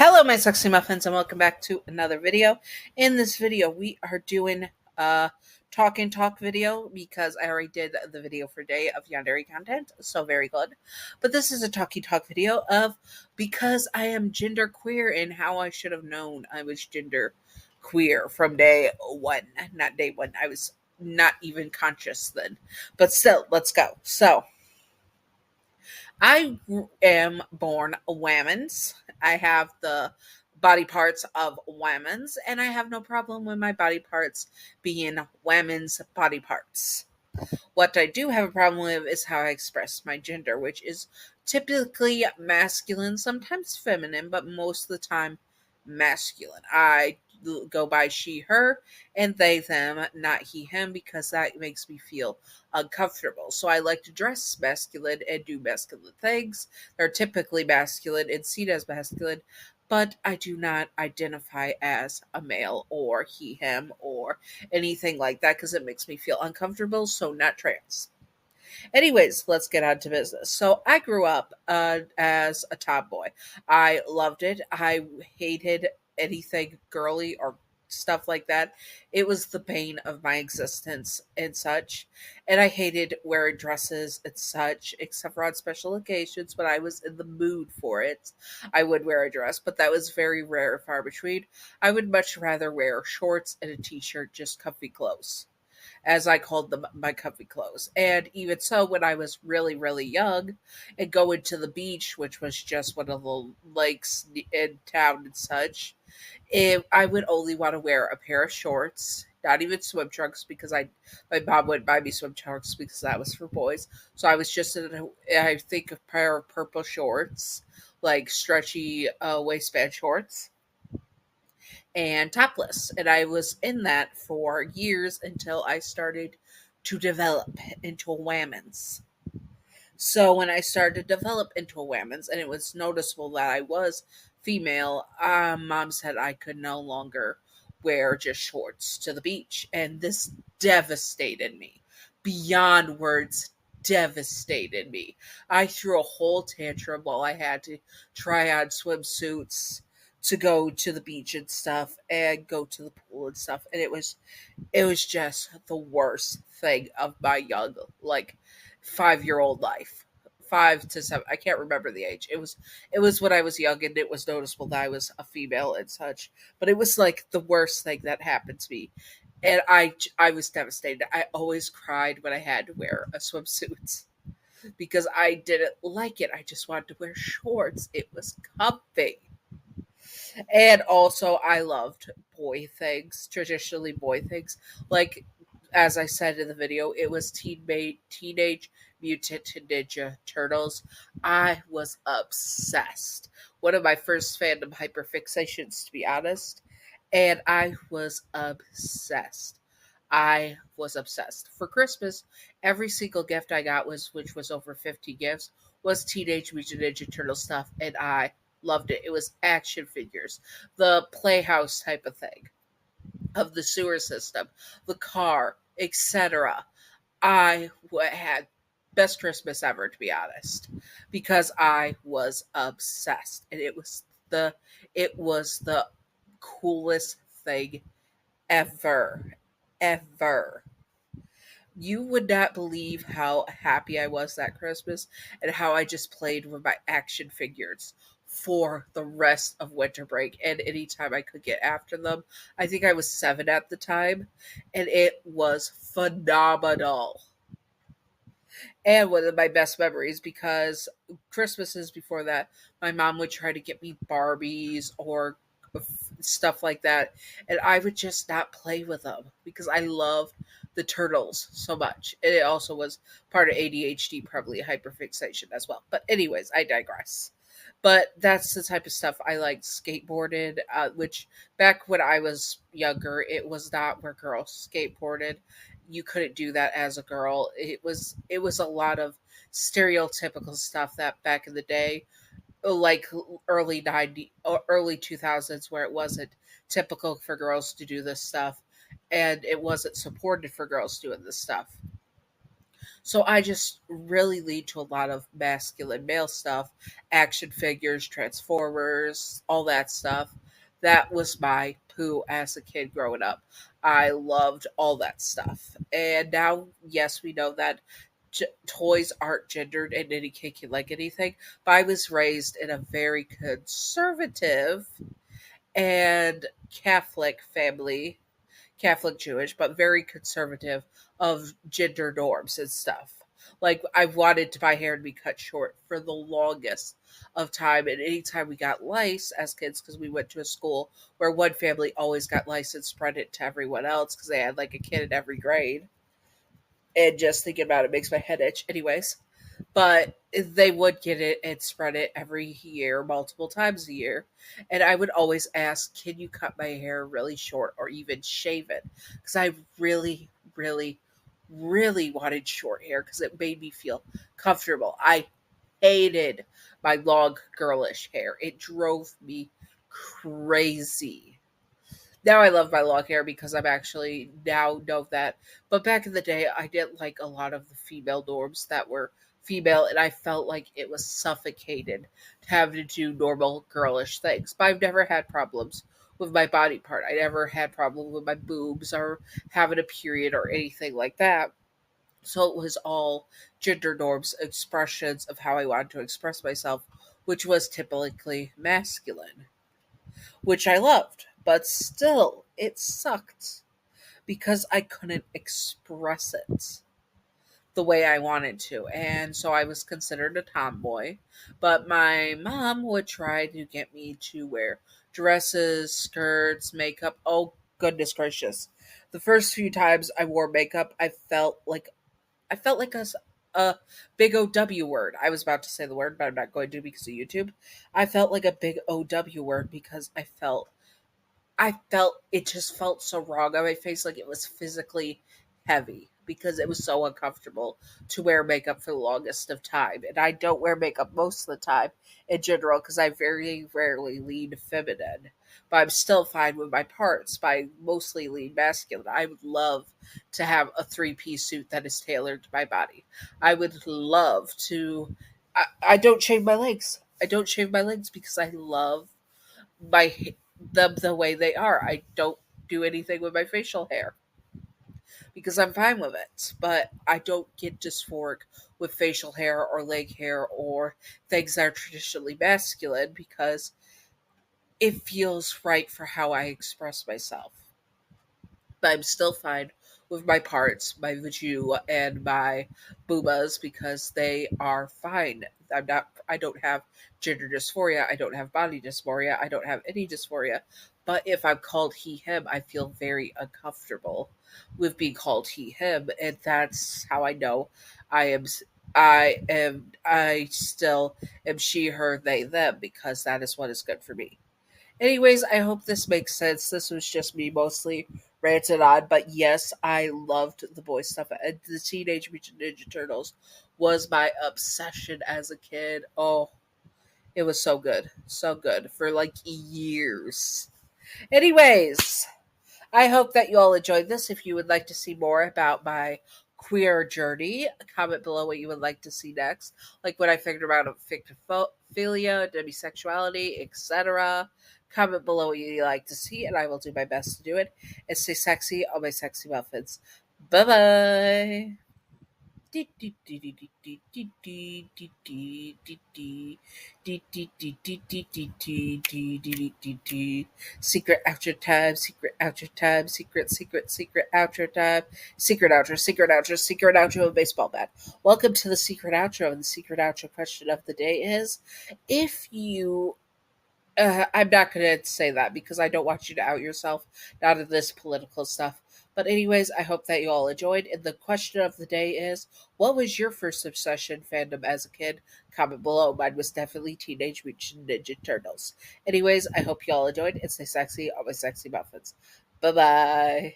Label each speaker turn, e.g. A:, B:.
A: Hello, my sexy muffins, and welcome back to another video. In this video, we are doing a talk and talk video because I already did the video for day of yandere content, so very good. But this is a talky talk video of because I am genderqueer and how I should have known I was genderqueer from day one. Not day one, I was not even conscious then. But still, let's go. So, I am born women's. I have the body parts of women's, and I have no problem with my body parts being women's body parts. What I do have a problem with is how I express my gender, which is typically masculine, sometimes feminine, but most of the time masculine. I go by she, her, and they, them, not he, him, because that makes me feel uncomfortable. So I like to dress masculine and do masculine things. They're typically masculine and seen as masculine, but I do not identify as a male or he, him, or anything like that because it makes me feel uncomfortable. So, not trans. Anyways, let's get on to business. So, I grew up as a tomboy. I loved it. I hated anything girly or stuff like that. It was the bane of my existence and such. And I hated wearing dresses and such, except for on special occasions when I was in the mood for it. I would wear a dress, but that was very rare and far between. I would much rather wear shorts and a t shirt, just comfy clothes, as I called them, my comfy clothes. And even so, when I was really, really young and going to the beach, which was just one of the lakes in town and such, I would only want to wear a pair of shorts, not even swim trunks, because my mom wouldn't buy me swim trunks because that was for boys. So I was just in I think a pair of purple shorts, like stretchy waistband shorts, and topless. And I was in that for years until I started to develop into a women's. So when I started to develop into a women's, and it was noticeable that I was female, mom said I could no longer wear just shorts to the beach. And this devastated me beyond words. Devastated me. I threw a whole tantrum while I had to try on swimsuits to go to the beach and stuff and go to the pool and stuff, and it was just the worst thing of my young, like, 5-year old life. 5 to 7, I can't remember the age. It was when I was young, and it was noticeable that I was a female and such, but it was like the worst thing that happened to me. And I was devastated. I always cried when I had to wear a swimsuit because I didn't like it. I just wanted to wear shorts. It was comfy. And also, I loved boy things, traditionally boy things. Like, as I said in the video, it was Teenage Mutant Ninja Turtles. I was obsessed. One of my first fandom hyperfixations, to be honest. And I was obsessed. I was obsessed. For Christmas, every single gift I got which was over 50 gifts, was Teenage Mutant Ninja Turtle stuff, and I loved it. It was action figures, the playhouse type of thing, of the sewer system, the car, etc. Had best Christmas ever, to be honest, because I was obsessed, and it was the coolest thing ever, ever. You would not believe how happy I was that Christmas and how I just played with my action figures for the rest of winter break and anytime I could get after them. I think I was 7 at the time, and it was phenomenal. And one of my best memories, because Christmases before that, my mom would try to get me Barbies or stuff like that, and I would just not play with them because I love the turtles so much. And it also was part of ADHD, probably hyperfixation as well. But anyways, I digress. But that's the type of stuff I liked. Skateboarded, which back when I was younger, it was not where girls skateboarded. You couldn't do that as a girl. It was a lot of stereotypical stuff that back in the day, like early 90 or early 2000s, where it wasn't typical for girls to do this stuff, and it wasn't supported for girls doing this stuff. So I just really lead to a lot of masculine male stuff, action figures, Transformers, all that stuff. That was my poo as a kid growing up. I loved all that stuff. And now, yes, we know that toys aren't gendered and any kid can like anything. But I was raised in a very conservative and Catholic family, Catholic Jewish, but very conservative of gender norms and stuff. Like I wanted my hair to be cut short for the longest of time, and anytime we got lice as kids, because we went to a school where one family always got lice and spread it to everyone else because they had like a kid in every grade. And just thinking about it makes my head itch. Anyways, but they would get it and spread it every year, multiple times a year. And I would always ask, can you cut my hair really short or even shave it? Because I really, really, really wanted short hair because it made me feel comfortable. I hated my long, girlish hair, it drove me crazy. Now I love my long hair because I'm actually now know that. But back in the day, I didn't like a lot of the female norms that were female, and I felt like it was suffocated to have to do normal girlish things. But I've never had problems with my body part. I never had problems with my boobs or having a period or anything like that. So it was all gender norms, expressions of how I wanted to express myself, which was typically masculine, which I loved. But still, it sucked because I couldn't express it the way I wanted to. And so I was considered a tomboy. But my mom would try to get me to wear dresses, skirts, makeup. Oh, goodness gracious. The first few times I wore makeup, I felt like a big OW word. I was about to say the word, but I'm not going to because of YouTube. I felt like a big OW word because I felt it just felt so wrong on my face, like it was physically heavy because it was so uncomfortable to wear makeup for the longest of time. And I don't wear makeup most of the time in general because I very rarely lean feminine. But I'm still fine with my parts, but I mostly lean masculine. I would love to have a three-piece suit that is tailored to my body. I would love to. I don't shave my legs. I don't shave my legs because I love my them the way they are. I don't do anything with my facial hair because I'm fine with it. But I don't get dysphoric with facial hair or leg hair or things that are traditionally masculine because it feels right for how I express myself. But I'm still fine with my parts, my vaju and my boobas because they are fine. I don't have gender dysphoria, I don't have body dysphoria, I don't have any dysphoria. But if I'm called he him, I feel very uncomfortable with being called he him, and that's how I know I am I still am she her they them because that is what is good for me. Anyways, I hope this makes sense. This was just me mostly ranted on, but yes, I loved the boy stuff. And the Teenage Mutant Ninja Turtles was my obsession as a kid. Oh, it was so good. So good for like years. Anyways, I hope that you all enjoyed this. If you would like to see more about my queer journey, comment below what you would like to see next, like what I figured out fictophilia, demisexuality, etc. Comment below what you like to see, and I will do my best to do it. And stay sexy on my sexy muffins. Bye bye. Secret outro time, secret outro time, secret outro time, secret outro of baseball bat. Welcome to the secret outro, and the secret outro question of the day is if you I'm not going to say that because I don't want you to out yourself, not in this political stuff. But, anyways, I hope that you all enjoyed. And the question of the day is what was your first obsession fandom as a kid? Comment below. Mine was definitely Teenage Mutant Ninja Turtles. Anyways, I hope you all enjoyed and stay sexy on my sexy muffins. Bye bye.